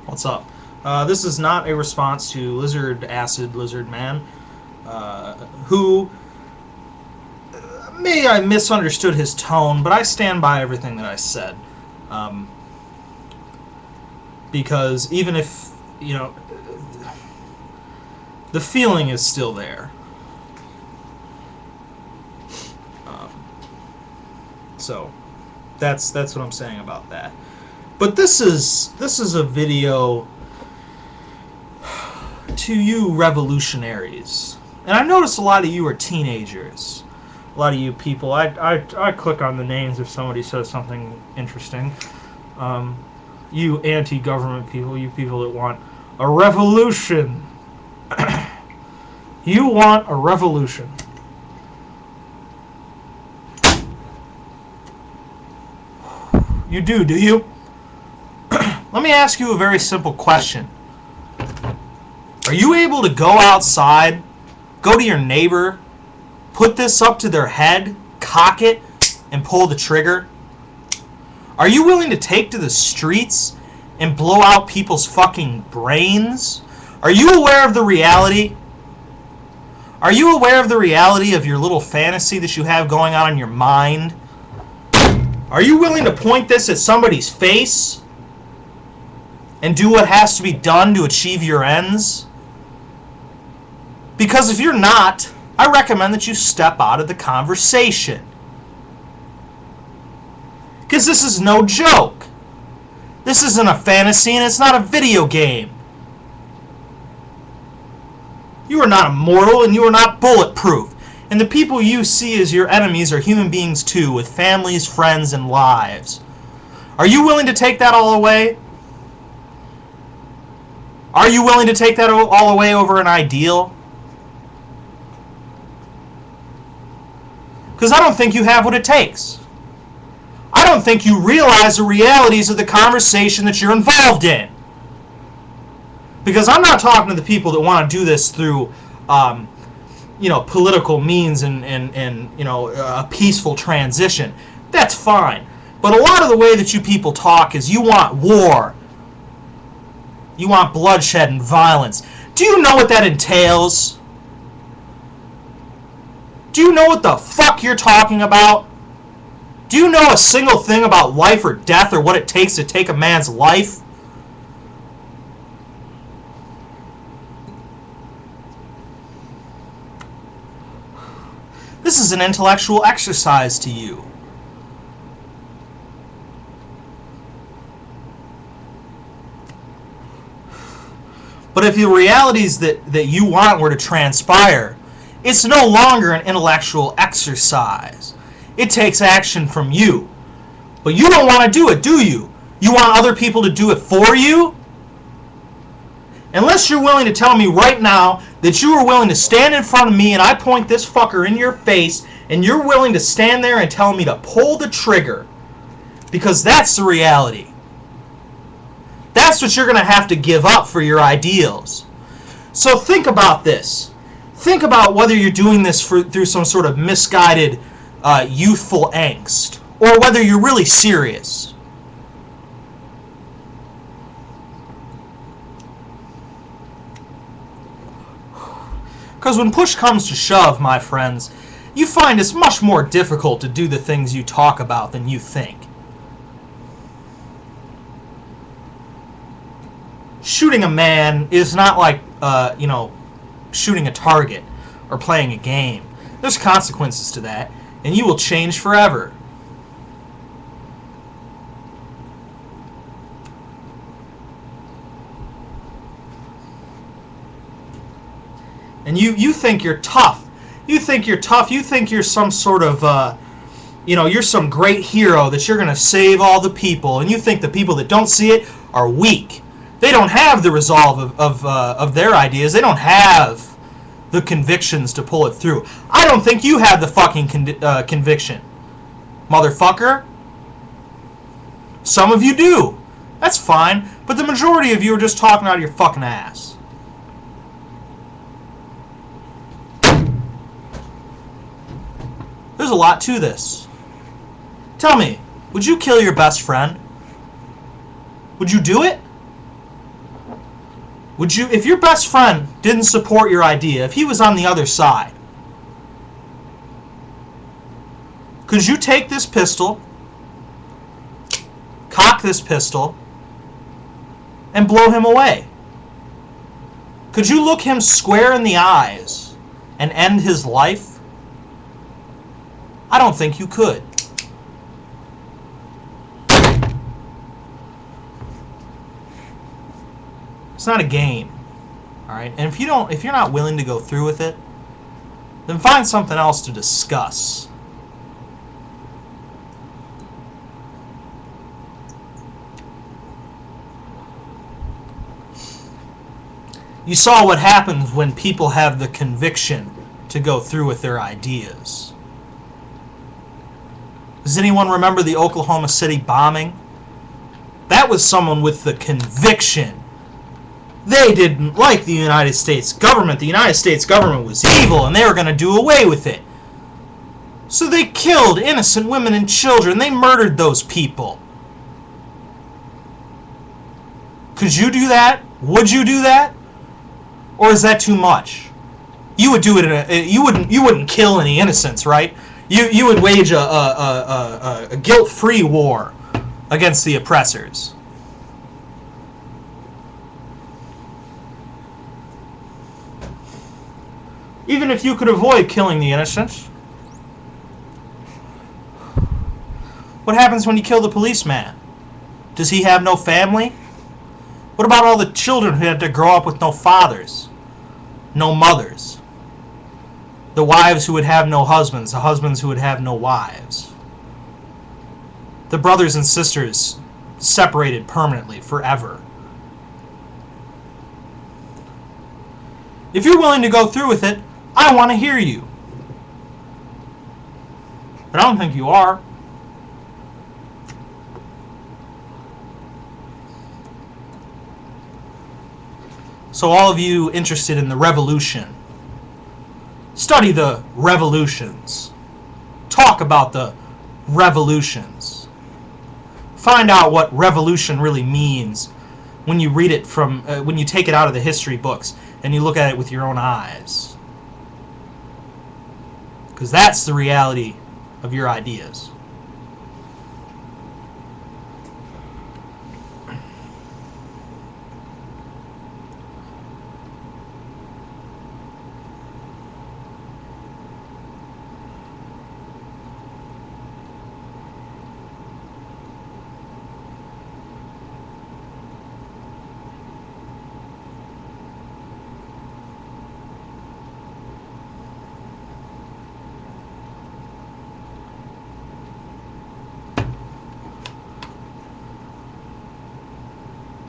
What's up? This is not a response to Lizard Acid Lizard Man, who maybe I misunderstood his tone, but I stand by everything that I said. Because even if, you know, the feeling is still there. So that's what I'm saying about that. But this is a video to you revolutionaries. And I noticed a lot of you are teenagers. A lot of you people. I click on the names if somebody says something interesting. You anti-government people, you people that want a revolution. You want a revolution. You do you? Let me ask you a very simple question. Are you able to go outside, go to your neighbor, put this up to their head, cock it, and pull the trigger? Are you willing to take to the streets and blow out people's fucking brains? Are you aware of the reality? Are you aware of the reality of your little fantasy that you have going on in your mind? Are you willing to point this at somebody's face and do what has to be done to achieve your ends? Because if you're not, I recommend that you step out of the conversation. Because this is no joke. This isn't a fantasy and it's not a video game. You are not immortal and you are not bulletproof. And the people you see as your enemies are human beings too, with families, friends, and lives. Are you willing to take that all away? Are you willing to take that all away over an ideal? Because I don't think you have what it takes. I don't think you realize the realities of the conversation that you're involved in. Because I'm not talking to the people that want to do this through, political means and a peaceful transition. That's fine. But a lot of the way that you people talk is you want war. You want bloodshed and violence. Do you know what that entails? Do you know what the fuck you're talking about? Do you know a single thing about life or death or what it takes to take a man's life? This is an intellectual exercise to you. But if the realities that you want were to transpire, it's no longer an intellectual exercise. It takes action from you. But you don't want to do it, do you? You want other people to do it for you? Unless you're willing to tell me right now that you are willing to stand in front of me and I point this fucker in your face and you're willing to stand there and tell me to pull the trigger. Because that's the reality. That's what you're going to have to give up for your ideals. So think about this. Think about whether you're doing this through some sort of misguided youthful angst or whether you're really serious. Because when push comes to shove, my friends, you find it's much more difficult to do the things you talk about than you think. Shooting a man is not like, shooting a target or playing a game. There's consequences to that, and you will change forever. And you think you're tough. You think you're tough. You think you're some sort of, you're some great hero that you're going to save all the people. And you think the people that don't see it are weak. They don't have the resolve of their ideas. They don't have the convictions to pull it through. I don't think you have the fucking conviction, motherfucker. Some of you do. That's fine. But the majority of you are just talking out of your fucking ass. There's a lot to this. Tell me, would you kill your best friend? Would you do it? Would you, if your best friend didn't support your idea, if he was on the other side, could you take this pistol, cock this pistol, and blow him away? Could you look him square in the eyes and end his life? I don't think you could. It's not a game, all right? And if you're not willing to go through with it, then find something else to discuss. You saw what happens when people have the conviction to go through with their ideas. Does anyone remember the Oklahoma City bombing? That was someone with the conviction. They didn't like the United States government. The United States government was evil and they were going to do away with it. So they killed innocent women and children. They murdered those people. Could you do that? Would you do that? Or is that too much? You would do it you wouldn't kill any innocents, right? You would wage a guilt-free war against the oppressors. Even if you could avoid killing the innocents. What happens when you kill the policeman? Does he have no family? What about all the children who had to grow up with no fathers, no mothers? The wives who would have no husbands, the husbands who would have no wives. The brothers and sisters separated permanently, forever. If you're willing to go through with it, I want to hear you. But I don't think you are. So all of you interested in the revolution, study the revolutions. Talk about the revolutions. Find out what revolution really means when you read it from, when you take it out of the history books and you look at it with your own eyes. Because that's the reality of your ideas.